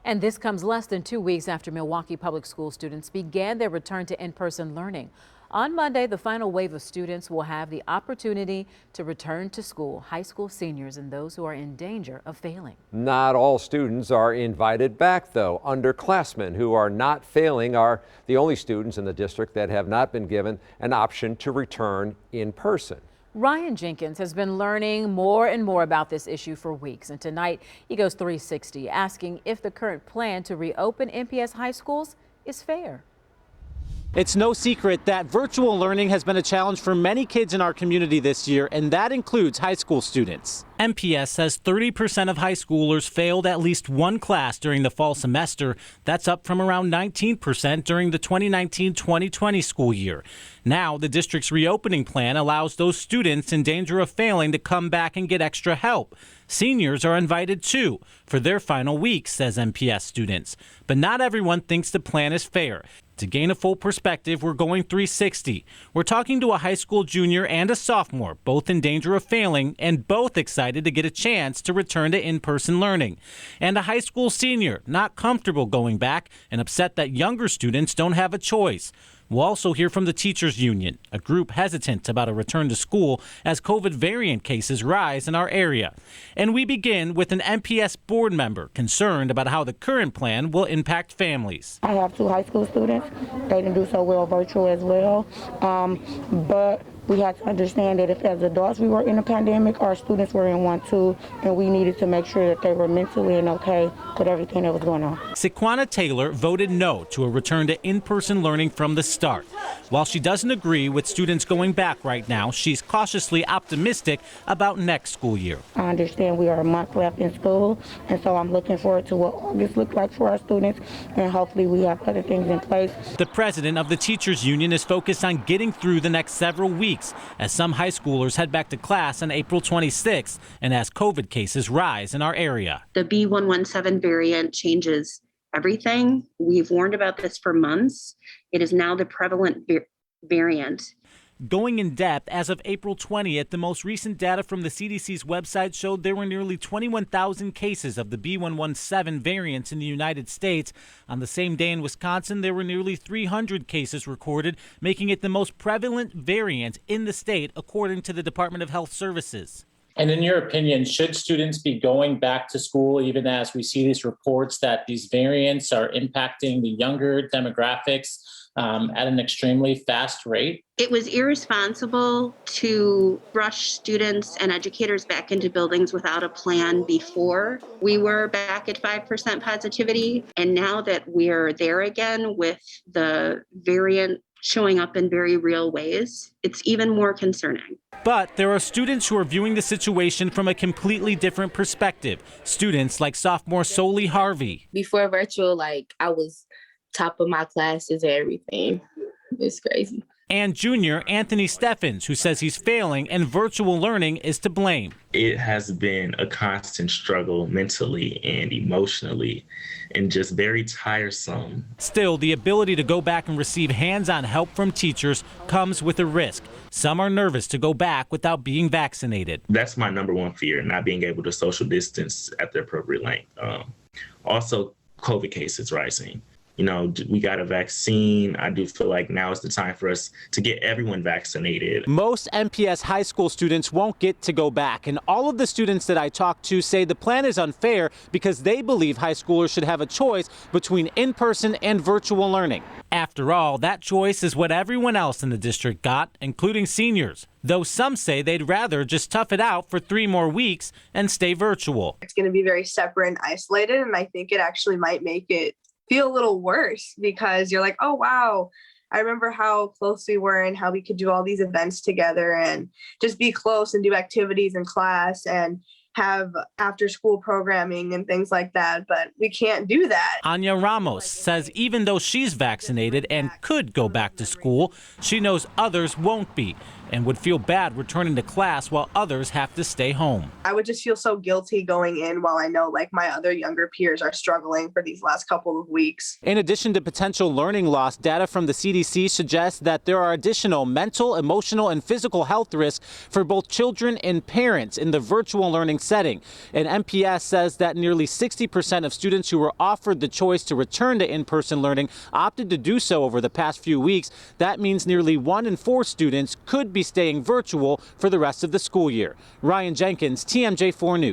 And this comes less than 2 weeks after Milwaukee Public School students began their return to in-person learning. On Monday, the final wave of students will have the opportunity to return to school, high school seniors and those who are in danger of failing. Not all students are invited back, though. Underclassmen who are not failing are the only students in the district that have not been given an option to return in person. Ryan Jenkins has been learning more and more about this issue for weeks, and tonight he goes 360, asking if the current plan to reopen MPS high schools is fair. It's no secret that virtual learning has been a challenge for many kids in our community this year, and that includes high school students. MPS says 30% of high schoolers failed at least one class during the fall semester. That's up from around 19% during the 2019-2020 school year. Now, the district's reopening plan allows those students in danger of failing to come back and get extra help. Seniors are invited too for their final week, says MPS students. But not everyone thinks the plan is fair. To gain a full perspective, we're going 360. We're talking to a high school junior and a sophomore, both in danger of failing and both excited to get a chance to return to in-person learning. And a high school senior, not comfortable going back and upset that younger students don't have a choice. We'll also hear from the teachers union, a group hesitant about a return to school as COVID variant cases rise in our area. And we begin with an MPS board member concerned about how the current plan will impact families. I have 2 high school students. They didn't do so well virtual as well. But we had to understand that if as adults we were in a pandemic, our students were in one too, and we needed to make sure that they were mentally and okay with everything that was going on. Sequana Taylor voted no to a return to in-person learning from the start. While she doesn't agree with students going back right now, she's cautiously optimistic about next school year. I understand we are a month left in school, and so I'm looking forward to what August looks like for our students, and hopefully we have other things in place. The president of the teachers union is focused on getting through the next several weeks as some high schoolers head back to class on April 26th and as COVID cases rise in our area. The B117 variant changes everything. We've warned about this for months. It is now the prevalent variant. Going in depth, as of April 20th, the most recent data from the CDC's website showed there were nearly 21,000 cases of the B117 variants in the United States. On the same day in Wisconsin, there were nearly 300 cases recorded, making it the most prevalent variant in the state, according to the Department of Health Services. And in your opinion, should students be going back to school even as we see these reports that these variants are impacting the younger demographics at an extremely fast rate? It was irresponsible to rush students and educators back into buildings without a plan before. We were back at 5% positivity, and now that we're there again with the variant showing up in very real ways, it's even more concerning. But there are students who are viewing the situation from a completely different perspective. Students like sophomore Soli Harvey. Before virtual, I was top of my classes and everything. It's crazy. And junior Anthony Steffens, who says he's failing and virtual learning is to blame. It has been a constant struggle mentally and emotionally and just very tiresome. Still, the ability to go back and receive hands-on help from teachers comes with a risk. Some are nervous to go back without being vaccinated. That's my number one fear, not being able to social distance at the appropriate length. Also, COVID cases rising. You know, we got a vaccine. I do feel like now is the time for us to get everyone vaccinated. Most MPS high school students won't get to go back, and all of the students that I talked to say the plan is unfair because they believe high schoolers should have a choice between in-person and virtual learning. After all, that choice is what everyone else in the district got, including seniors, though some say they'd rather just tough it out for 3 more weeks and stay virtual. It's going to be very separate and isolated, and I think it actually might make it feel a little worse because you're like, oh, wow, I remember how close we were and how we could do all these events together and just be close and do activities in class and have after school programming and things like that. But we can't do that. Anya Ramos says even though she's vaccinated and could go back to school, she knows others won't be. and would feel bad returning to class while others have to stay home. I would just feel so guilty going in while I know like my other younger peers are struggling for these last couple of weeks. In addition to potential learning loss, data from the CDC suggests that there are additional mental, emotional, and physical health risks for both children and parents in the virtual learning setting. And MPS says that nearly 60% of students who were offered the choice to return to in-person learning opted to do so over the past few weeks. That means nearly 1 in 4 students could be staying virtual for the rest of the school year. Ryan Jenkins, TMJ4 News.